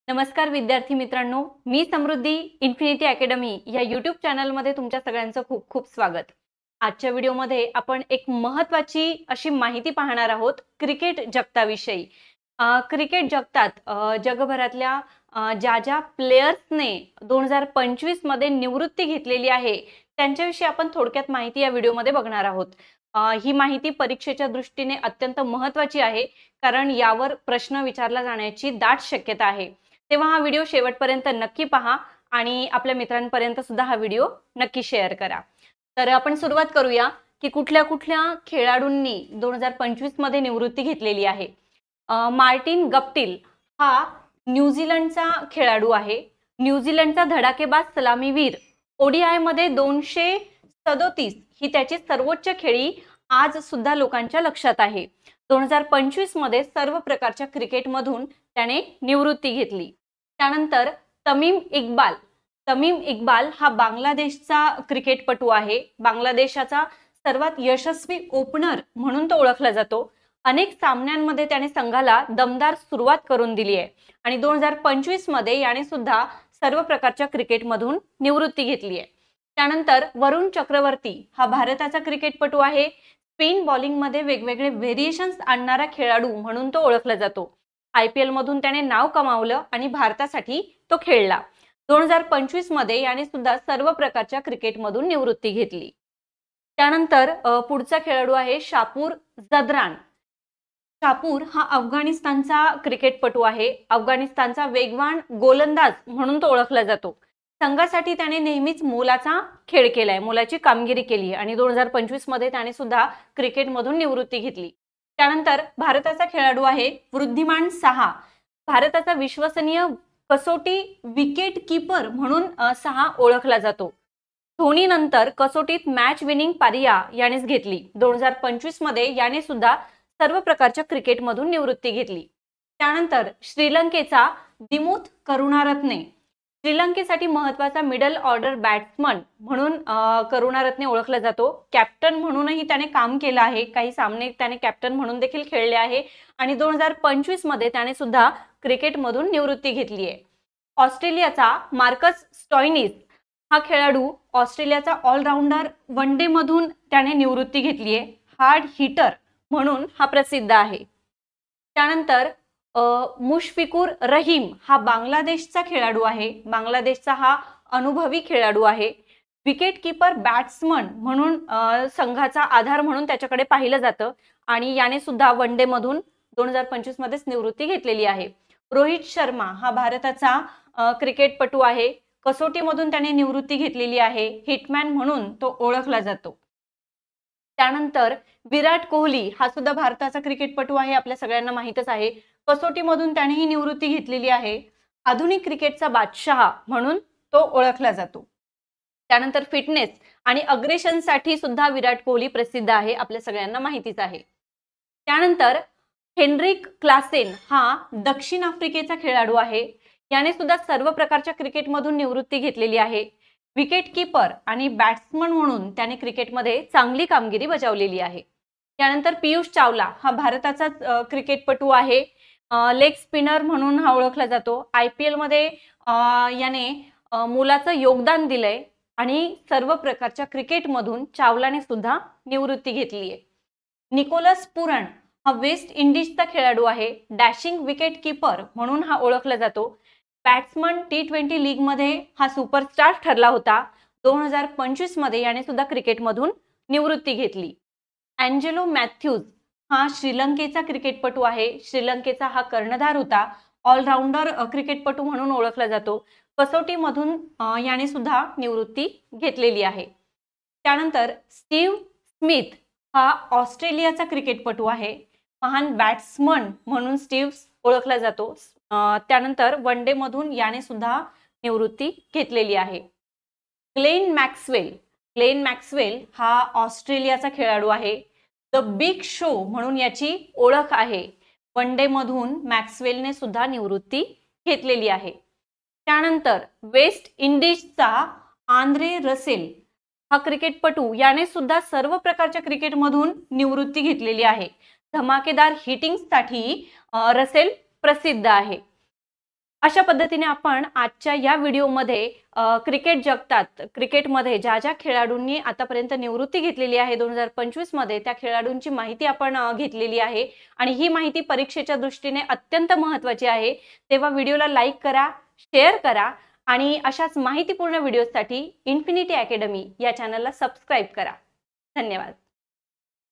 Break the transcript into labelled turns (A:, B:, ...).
A: नमस्कार विद्यार्थी मित्रांनो, मी समृद्धी इन्फिनिटी अकॅडमी या यूट्यूब चॅनलमध्ये तुमच्या सगळ्यांचं खूप खूप स्वागत. आजच्या व्हिडिओमध्ये आपण एक महत्त्वाची अशी माहिती पाहणार आहोत क्रिकेट जगताविषयी. क्रिकेट जगतात जगभरातल्या ज्या प्लेयर्सने 2025 मध्ये निवृत्ती घेतलेली आहे त्यांच्याविषयी आपण थोडक्यात माहिती या व्हिडिओमध्ये बघणार आहोत. ही माहिती परीक्षेच्या दृष्टीने अत्यंत महत्त्वाची आहे, कारण यावर प्रश्न विचारला जाण्याची दाट शक्यता आहे. तेव्हा हा व्हिडिओ शेवटपर्यंत नक्की पहा आणि आपल्या मित्रांपर्यंत सुद्धा हा व्हिडिओ नक्की शेअर करा. तर आपण सुरुवात करूया की कुठल्या कुठल्या खेळाडूंनी 2025 मध्ये निवृत्ती घेतलेली आहे. मार्टिन गप्टिल हा न्यूझीलंडचा खेळाडू आहे. न्यूझीलंडचा धडाकेबाज सलामीवीर. ओडीआय मध्ये 237 ही त्याची सर्वोच्च खेळी आज सुद्धा लोकांच्या लक्षात आहे. 2025 मध्ये सर्व प्रकारच्या क्रिकेटमधून त्याने निवृत्ती घेतली. त्यानंतर तमीम इक्बाल हा बांगलादेशचा क्रिकेटपटू आहे. बांगलादेशाचा सर्वात यशस्वी ओपनर म्हणून तो ओळखला जातो. अनेक सामन्यांमध्ये त्याने संघाला दमदार सुरुवात करून दिली आहे आणि 2025 मध्ये याने सुद्धा सर्व प्रकारच्या क्रिकेटमधून निवृत्ती घेतली आहे. त्यानंतर वरुण चक्रवर्ती हा भारताचा क्रिकेटपटू आहे. स्पिन बॉलिंग मध्ये वेगवेगळे व्हेरिएशन्स आणणारा खेळाडू म्हणून तो ओळखला जातो. IPL मधून त्याने नाव कमावलं आणि भारतासाठी तो खेळला. 2025 मध्ये याने सुद्धा सर्व प्रकारच्या क्रिकेटमधून निवृत्ती घेतली. त्यानंतर पुढचा खेळाडू आहे शापूर जदरान. शापूर हा अफगाणिस्तानचा क्रिकेटपटू आहे. अफगाणिस्तानचा वेगवान गोलंदाज म्हणून तो ओळखला जातो. संघासाठी त्याने नेहमीच मोलाचा खेळ केलाय, मोलाची कामगिरी केली आणि 2025 मध्ये त्याने सुद्धा क्रिकेटमधून निवृत्ती घेतली. त्यानंतर भारताचा खेळाडू आहे वृद्धिमान साहा. भारताचा विश्वसनीय कसोटी विकेट कीपर म्हणून साहा ओळखला जातो. धोनीनंतर कसोटीत मॅच विनिंग पारिया यानेच घेतली. 2025 मध्ये याने सुद्धा सर्व प्रकारच्या क्रिकेटमधून निवृत्ती घेतली. त्यानंतर श्रीलंकेचा दिमुथ करुणारत्ने. श्रीलंकेसाठी महत्त्वाचा मिडल ऑर्डर बॅट्समन म्हणून करुणारत्ने ओळखला जातो. कॅप्टन म्हणूनही त्याने काम केलं आहे. काही सामने त्याने कॅप्टन म्हणून देखील खेळले आहे आणि 2025 मध्ये त्याने सुद्धा क्रिकेटमधून निवृत्ती घेतली आहे. ऑस्ट्रेलियाचा मार्कस स्टॉइनिस हा खेळाडू ऑस्ट्रेलियाचा ऑलराऊंडर वन डे मधून त्याने निवृत्ती घेतली आहे. हार्ड हिटर म्हणून हा प्रसिद्ध आहे. त्यानंतर मुशफिकुर रहीम हा बांगलादेशचा खेळाडू आहे. बांगलादेशचा हा अनुभवी खेळाडू आहे. विकेट कीपर बॅट्समन म्हणून संघाचा आधार म्हणून त्याच्याकडे पाहिलं जातं आणि याने सुद्धा वन डे मधून 2025 मध्येच निवृत्ती घेतलेली आहे. रोहित शर्मा हा भारताचा क्रिकेटपटू आहे. कसोटीमधून त्याने निवृत्ती घेतलेली आहे. हिटमॅन म्हणून तो ओळखला जातो. त्यानंतर विराट कोहली हा सुद्धा भारताचा क्रिकेटपटू आहे, आपल्या सगळ्यांना माहीतच आहे. कसोटीमधून त्यानेही निवृत्ती घेतलेली आहे. आधुनिक क्रिकेटचा बादशाह म्हणून तो ओळखला जातो. त्यानंतर फिटनेस आणि अग्रेशनसाठी सुद्धा विराट कोहली प्रसिद्ध आहे, आपल्या सगळ्यांना माहितीच आहे. त्यानंतर हेनरिक क्लासेन हा दक्षिण आफ्रिकेचा खेळाडू आहे. याने सुद्धा सर्व प्रकारच्या क्रिकेटमधून निवृत्ती घेतलेली आहे. विकेट कीपर आणि बॅट्समन म्हणून त्याने क्रिकेटमध्ये चांगली कामगिरी बजावलेली आहे. त्यानंतर पियुष चावला हा भारताचा क्रिकेटपटू आहे. लेग स्पिनर म्हणून हा ओळखला जातो. IPL मध्ये याने मोलाचं योगदान दिलंय आणि सर्व प्रकारच्या क्रिकेटमधून चावलाने सुद्धा निवृत्ती घेतली आहे. निकोलस पुरण हा वेस्ट इंडिजचा खेळाडू आहे. डॅशिंग विकेट कीपर म्हणून हा ओळखला जातो. बॅट्समन T20 लीग मध्ये हा सुपरस्टार ठरला होता. 2025 मध्ये याने सुद्धा क्रिकेटमधून निवृत्ती घेतली. अँजेलो मॅथ्यूज हा श्रीलंकेचा क्रिकेटपटू आहे. श्रीलंकेचा हा कर्णधार होता. ऑलराऊंडर क्रिकेटपटू म्हणून ओळखला जातो. कसोटीमधून याने सुद्धा निवृत्ती घेतलेली आहे. त्यानंतर स्टीव्ह स्मिथ हा ऑस्ट्रेलियाचा क्रिकेटपटू आहे. महान बॅट्समन म्हणून स्टीव्ह ओळखला जातो. त्यानंतर वन डे मधून याने सुद्धा निवृत्ती घेतलेली आहे. ग्लेन मॅक्सवेल हा ऑस्ट्रेलियाचा खेळाडू आहे. द बिग शो म्हणून याची ओळख आहे. वन डे मधून मॅक्सवेलने सुद्धा निवृत्ती घेतलेली आहे. त्यानंतर वेस्ट इंडिजचा आंद्रे रसेल हा क्रिकेटपटू याने सुद्धा सर्व प्रकारच्या क्रिकेटमधून निवृत्ती घेतलेली आहे. धमाकेदार हिटिंगसाठी रसेल प्रसिद्ध आहे. अशा पद्धतीने आपण आजच्या या व्हिडिओमध्ये क्रिकेट जगतात, क्रिकेटमध्ये ज्या ज्या खेळाडूंनी आतापर्यंत निवृत्ती घेतलेली आहे 2025 मध्ये, त्या खेळाडूंची माहिती आपण घेतलेली आहे आणि ही माहिती परीक्षेच्या दृष्टीने अत्यंत महत्त्वाची आहे. तेव्हा व्हिडिओला लाईक करा, शेअर करा आणि अशाच माहितीपूर्ण व्हिडिओसाठी इन्फिनिटी अकॅडमी या चॅनलला सबस्क्राईब करा. धन्यवाद.